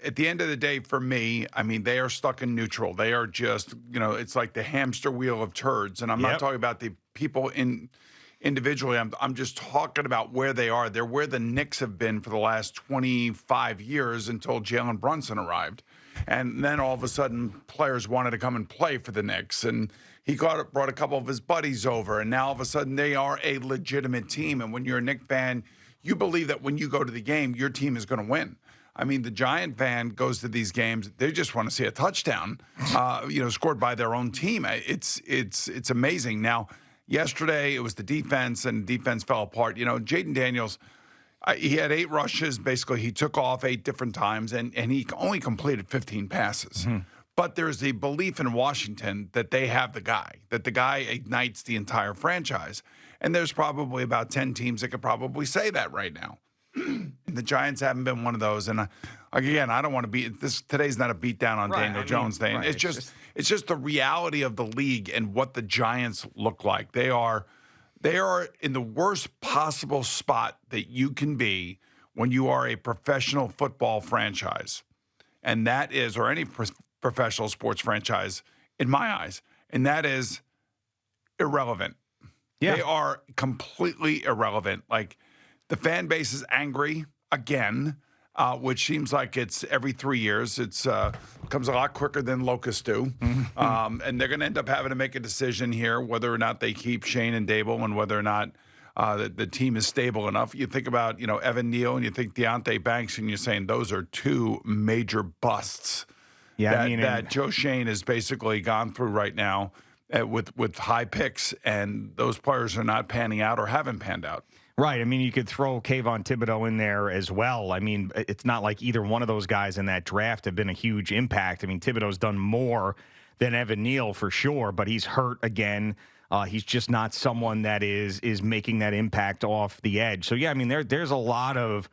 at the end of the day, for me, I mean, they are stuck in neutral. They are just, it's like the hamster wheel of turds. And I'm not talking about the people individually. I'm just talking about where they are. They're where the Knicks have been for the last 25 years until Jalen Brunson arrived. And then all of a sudden, players wanted to come and play for the Knicks. And he brought a couple of his buddies over. And now all of a sudden, they are a legitimate team. And when you're a Knicks fan, you believe that when you go to the game, your team is going to win. I mean, the Giant fan goes to these games; they just want to see a touchdown, scored by their own team. It's amazing. Now, yesterday it was the defense, and defense fell apart. Jaden Daniels, he had 8 rushes. Basically, he took off 8 different times, and he only completed 15 passes. Mm-hmm. But there's the belief in Washington that they have the guy, that the guy ignites the entire franchise. And there's probably about 10 teams that could probably say that right now. And the Giants haven't been one of those. And again, I don't want to be this. Today's not a beat down on Daniel Jones Day. Right. It's just the reality of the league and what the Giants look like. They are in the worst possible spot that you can be when you are a professional football franchise, and that is, or any professional sports franchise, in my eyes, and that is irrelevant. Yeah. They are completely irrelevant. Like, the fan base is angry again, which seems like it's every 3 years. It's comes a lot quicker than locusts do. Mm-hmm. And they're going to end up having to make a decision here whether or not they keep Shane and Dable and whether or not the team is stable enough. You think about, Evan Neal and you think Deonte Banks, and you're saying those are 2 major busts that Joe Shane has basically gone through right now. With high picks, and those players are not panning out or haven't panned out. Right. I mean, you could throw Kayvon Thibodeau in there as well. I mean, it's not like either one of those guys in that draft have been a huge impact. I mean, Thibodeau's done more than Evan Neal for sure, but he's hurt again. He's just not someone that is making that impact off the edge. So, yeah, I mean, there's a lot of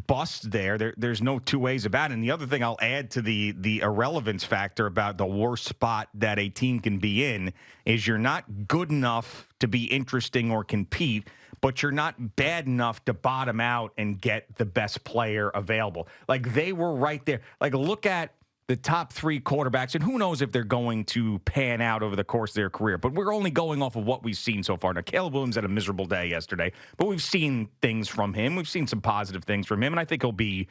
bust there. There's no 2 ways about it. And the other thing I'll add to the irrelevance factor about the worst spot that a team can be in is you're not good enough to be interesting or compete, but you're not bad enough to bottom out and get the best player available. Like, they were right there. Like, look at the top 3 quarterbacks, and who knows if they're going to pan out over the course of their career. But we're only going off of what we've seen so far. Now, Caleb Williams had a miserable day yesterday, but we've seen things from him. We've seen some positive things from him, and I think he'll be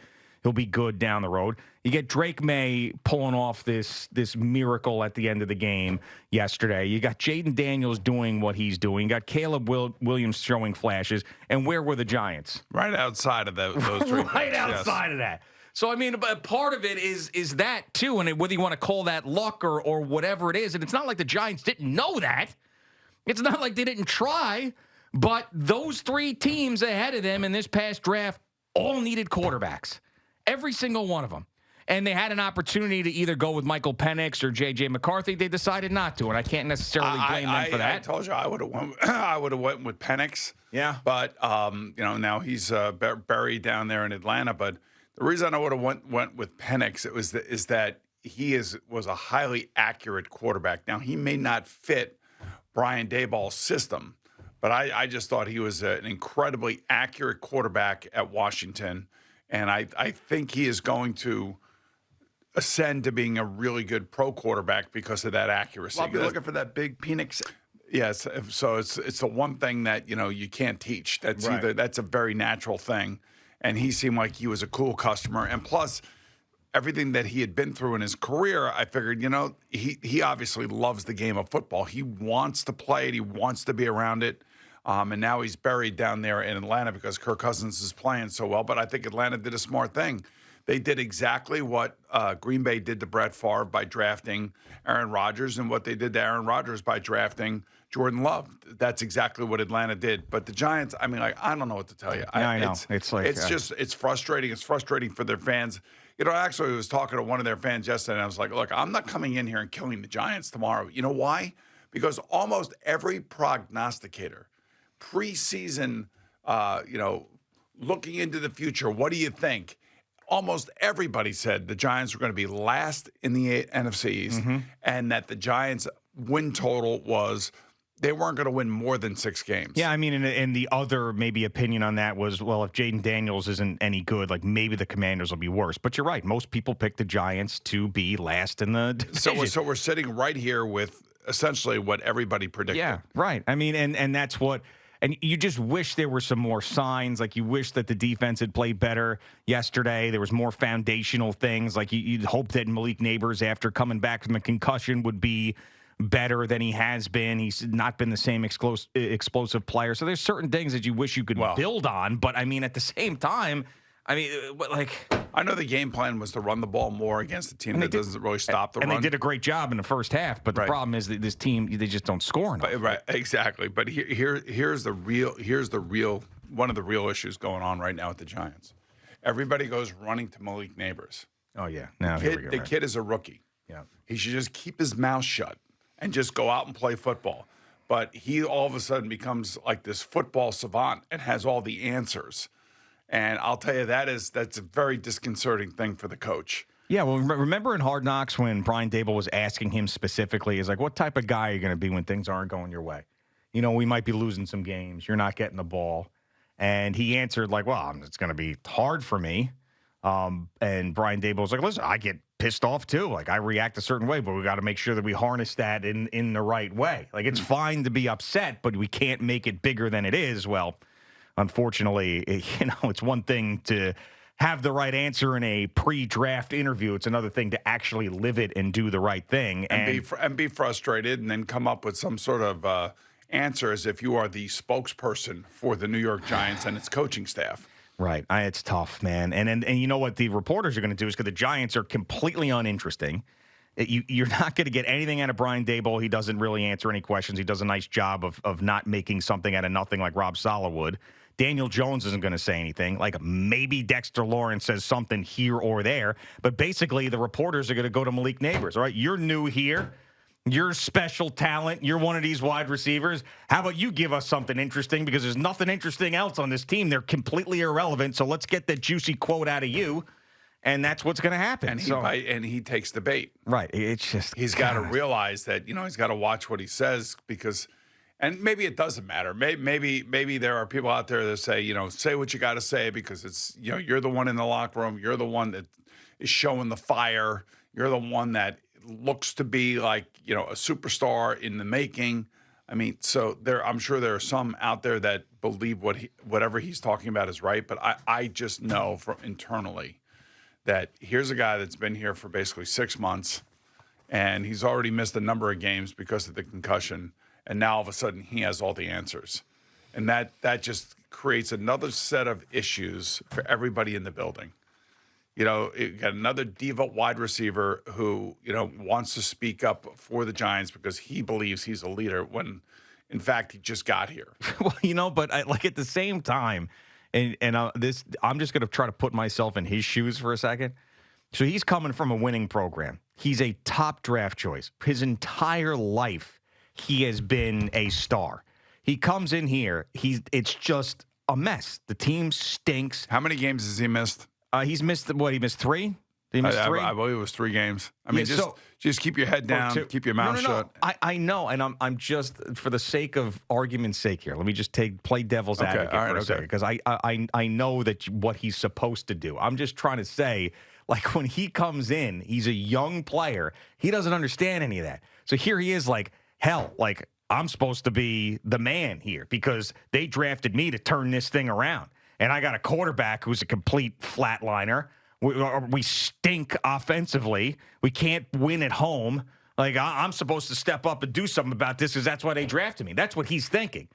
good down the road. You get Drake May pulling off this miracle at the end of the game yesterday. You got Jaden Daniels doing what he's doing. You got Caleb Williams showing flashes. And where were the Giants? Right outside of those 3 right outside of that. So, I mean, part of it is that, too, and whether you want to call that luck or whatever it is. And it's not like the Giants didn't know that. It's not like they didn't try. But those 3 teams ahead of them in this past draft all needed quarterbacks. Every single one of them. And they had an opportunity to either go with Michael Penix or J.J. McCarthy. They decided not to, and I can't necessarily blame them for that. I told you I would have went with Penix. Yeah. But, now he's buried down there in Atlanta. But the reason I would have went with Penix is that he was a highly accurate quarterback. Now, he may not fit Brian Daboll's system, but I just thought he was an incredibly accurate quarterback at Washington, and I think he is going to ascend to being a really good pro quarterback because of that accuracy. Well, I'll be looking for that big Penix. Yes, so it's the one thing that you can't teach. That's right. That's a very natural thing. And he seemed like he was a cool customer. And plus, everything that he had been through in his career, I figured, he obviously loves the game of football. He wants to play it. He wants to be around it. And now he's buried down there in Atlanta because Kirk Cousins is playing so well. But I think Atlanta did a smart thing. They did exactly what Green Bay did to Brett Favre by drafting Aaron Rodgers, and what they did to Aaron Rodgers by drafting Jordan Love. That's exactly what Atlanta did. But the Giants, I mean, I don't know what to tell you. I know. It's frustrating. It's frustrating for their fans. Actually, I was talking to one of their fans yesterday, and I was like, look, I'm not coming in here and killing the Giants tomorrow. You know why? Because almost every prognosticator, preseason, looking into the future, what do you think? Almost everybody said the Giants were going to be last in the NFC East, and that the Giants' win total was, they weren't going to win more than 6 games. Yeah, I mean, and the other maybe opinion on that was, well, if Jaden Daniels isn't any good, like maybe the Commanders will be worse. But you're right. Most people pick the Giants to be last in the division. So we're sitting right here with essentially what everybody predicted. Yeah, right. I mean, and that's what. And you just wish there were some more signs. Like you wish that the defense had played better yesterday. There was more foundational things. Like you'd hope that Malik Nabers, after coming back from a concussion, would be better than he has been. He's not been the same explosive player. So there's certain things that you wish you could build on. But I mean, at the same time, I mean, I know the game plan was to run the ball more against a team that doesn't really stop the run. And they did a great job in the first half, but the problem is that this team, they just don't score enough. Right, exactly. But here's the real one of the real issues going on right now with the Giants. Everybody goes running to Malik Nabers. Oh yeah, the kid is a rookie. Yeah, he should just keep his mouth shut and just go out and play football. But he all of a sudden becomes like this football savant and has all the answers. And I'll tell you, that's a very disconcerting thing for the coach. Yeah, well, remember in Hard Knocks when Brian Daboll was asking him specifically, he's like, what type of guy are you going to be when things aren't going your way? You know, we might be losing some games. You're not getting the ball. And he answered like, well, it's going to be hard for me. And Brian Daboll was like, listen, I get pissed off too. Like I react a certain way, but we got to make sure that we harness that in the right way. Like it's fine to be upset, but we can't make it bigger than it is. Well, unfortunately, it's one thing to have the right answer in a pre-draft interview. It's another thing to actually live it and do the right thing. And be frustrated and then come up with some sort of answer as if you are the spokesperson for the New York Giants and its coaching staff. Right. It's tough, man. And you know what the reporters are going to do is because the Giants are completely uninteresting. You're not going to get anything out of Brian Daboll. He doesn't really answer any questions. He does a nice job of not making something out of nothing like Rob Saleh would. Daniel Jones isn't going to say anything. Like maybe Dexter Lawrence says something here or there. But basically, the reporters are going to go to Malik Nabers. All right, you're new here. You're special talent. You're one of these wide receivers. How about you give us something interesting? Because there's nothing interesting else on this team. They're completely irrelevant. So let's get that juicy quote out of you. And that's what's going to happen. And he takes the bait. Right. It's just he's got to realize that he's got to watch what he says because, and maybe it doesn't matter. Maybe there are people out there that say say what you got to say because it's you're the one in the locker room. You're the one that is showing the fire. You're the one that looks to be like a superstar in the making. I mean, so I'm sure there are some out there that believe whatever he's talking about is right. But I just know from internally that here's a guy that's been here for basically 6 months, and he's already missed a number of games because of the concussion, and now all of a sudden he has all the answers. And that just creates another set of issues for everybody in the building. You got another diva wide receiver who, wants to speak up for the Giants because he believes he's a leader when, in fact, he just got here. Well, but at the same time, And I'm just going to try to put myself in his shoes for a second. So he's coming from a winning program. He's a top draft choice. His entire life, he has been a star. He comes in here. It's just a mess. The team stinks. How many games has he missed? He's missed He missed 3. He missed 3. I believe it was 3 games. I mean, just keep your head down, keep your mouth shut. I know, and I'm just for the sake of argument's sake here. Let me just play devil's advocate for a second because I know that what he's supposed to do. I'm just trying to say, like when he comes in, he's a young player. He doesn't understand any of that. So here he is, like hell, like I'm supposed to be the man here because they drafted me to turn this thing around, and I got a quarterback who's a complete flatliner. We stink offensively. We can't win at home. Like, I'm supposed to step up and do something about this because that's why they drafted me. That's what he's thinking.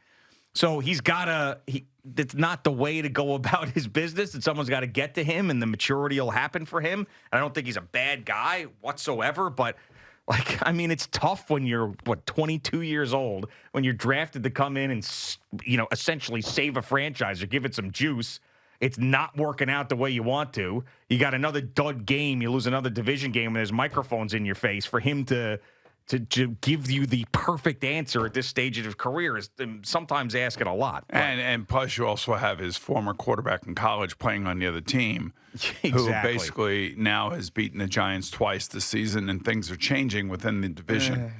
So he's got to – it's not the way to go about his business, and someone's got to get to him, and the maturity will happen for him. And I don't think he's a bad guy whatsoever, but, it's tough when you're, 22 years old, when you're drafted to come in and, essentially save a franchise or give it some juice. It's not working out the way you want to. You got another dud game. You lose another division game, and there's microphones in your face. For him to give you the perfect answer at this stage of his career is sometimes asking a lot. And plus, you also have his former quarterback in college playing on the other team, who basically now has beaten the Giants twice this season, and things are changing within the division.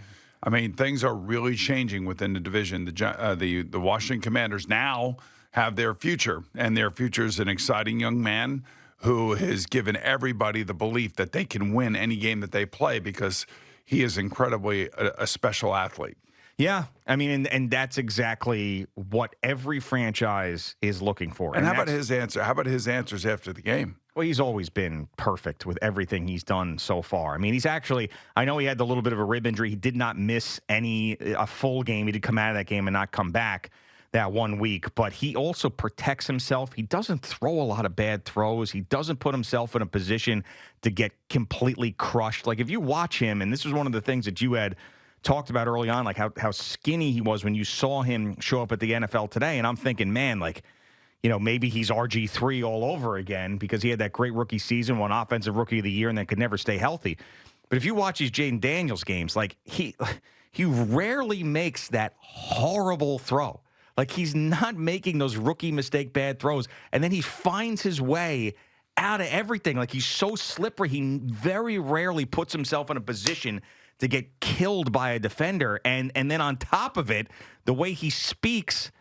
I mean, things are really changing within the division. The Washington Commanders now have their future, and their future is an exciting young man who has given everybody the belief that they can win any game that they play because he is incredibly a special athlete. Yeah, I mean, and that's exactly what every franchise is looking for. And how about his answer? How about his answers after the game? Well, he's always been perfect with everything he's done so far. I mean, he's actually, I know he had the little bit of a rib injury. He did not miss a full game. He did come out of that game and not come back that 1 week, but he also protects himself. He doesn't throw a lot of bad throws. He doesn't put himself in a position to get completely crushed. Like if you watch him, and this was one of the things that you had talked about early on, like how skinny he was when you saw him show up at the NFL today. And I'm thinking, man, like, you know, maybe he's RG3 all over again because he had that great rookie season, won Offensive Rookie of the Year, and then could never stay healthy. But if you watch these Jaden Daniels games, like he rarely makes that horrible throw. Like he's not making those rookie mistake bad throws. And then he finds his way out of everything. Like he's so slippery. He very rarely puts himself in a position to get killed by a defender. And then on top of it, the way he speaks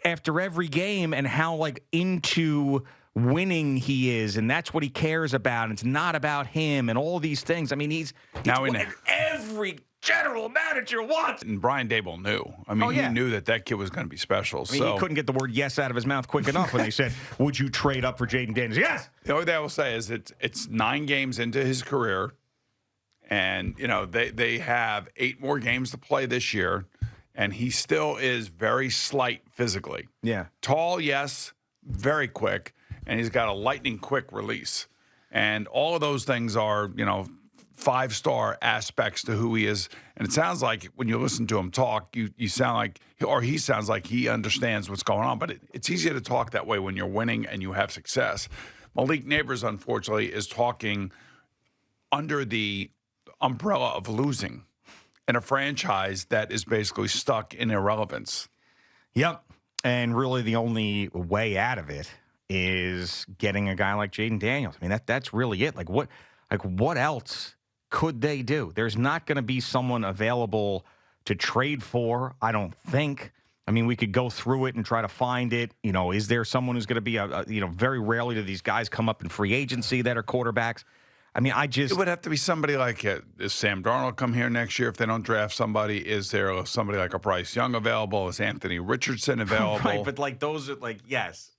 after every game and how like into winning he is, and that's what he cares about. And it's not about him and all these things. I mean, he's now what every general manager wants. And Brian Dable knew. I mean, he knew that kid was going to be special. I mean, he couldn't get the word yes out of his mouth quick enough when they said, would you trade up for Jaden Daniels? Yes! The only thing I will say is it's 9 games into his career, and, you know, they have 8 more games to play this year, and he still is very slight physically. Yeah. Tall, yes, very quick, and he's got a lightning quick release. And all of those things are, you know, 5-star aspects to who he is. And it sounds like when you listen to him talk, you sound like, or he sounds like he understands what's going on. But it's easier to talk that way when you're winning and you have success. Malik Nabers, unfortunately, is talking under the umbrella of losing in a franchise that is basically stuck in irrelevance. Yep. And really the only way out of it is getting a guy like Jaden Daniels. I mean, that's really it. Like what else could they do? There's not going to be someone available to trade for, I don't think. I mean, we could go through it and try to find it. You know, is there someone who's going to be very rarely do these guys come up in free agency that are quarterbacks? I mean, it would have to be somebody like is Sam Darnold come here next year if they don't draft somebody? Is there somebody like a Bryce Young available? Is Anthony Richardson available? Right, but like those are like, yes.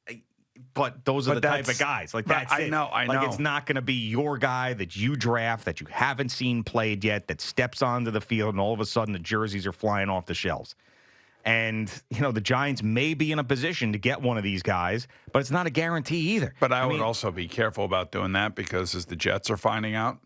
But those are the type of guys. Like that's I know. Like it's not going to be your guy that you draft that you haven't seen played yet that steps onto the field and all of a sudden the jerseys are flying off the shelves. And, you know, the Giants may be in a position to get one of these guys, but it's not a guarantee either. But I would also be careful about doing that because as the Jets are finding out,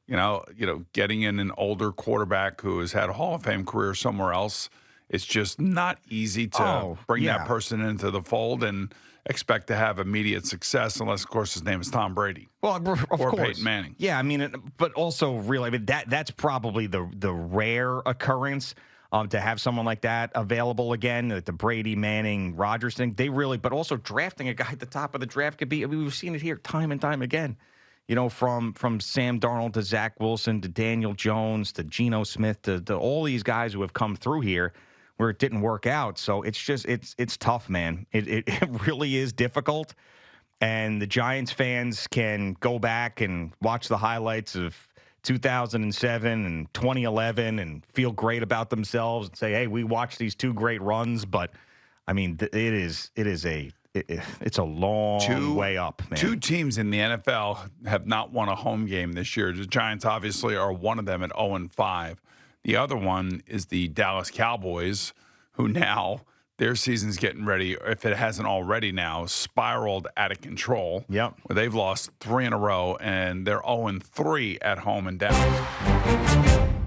you know, getting in an older quarterback who has had a Hall of Fame career somewhere else, it's just not easy to bring that person into the fold and expect to have immediate success unless, of course, his name is Tom Brady. Well, of or course. Peyton Manning. Yeah, I mean, but also really, I mean, that's probably the rare occurrence. To have someone like that available again, the Brady, Manning, Rodgers thing, but also drafting a guy at the top of the draft could be, I mean, we've seen it here time and time again, you know, from Sam Darnold to Zach Wilson to Daniel Jones to Geno Smith to all these guys who have come through here where it didn't work out. So it's just, it's tough, man. It really is difficult. And the Giants fans can go back and watch the highlights of 2007 and 2011 and feel great about themselves and say, hey, we watched these 2 great runs. But I mean, it's a long way up, man. 2 teams in the NFL have not won a home game this year. The Giants obviously are one of them at 0-5. The other one is the Dallas Cowboys, who now their season's getting ready, if it hasn't already now, spiraled out of control. Yep. Where they've lost 3 in a row, and they're 0-3 at home in Dallas.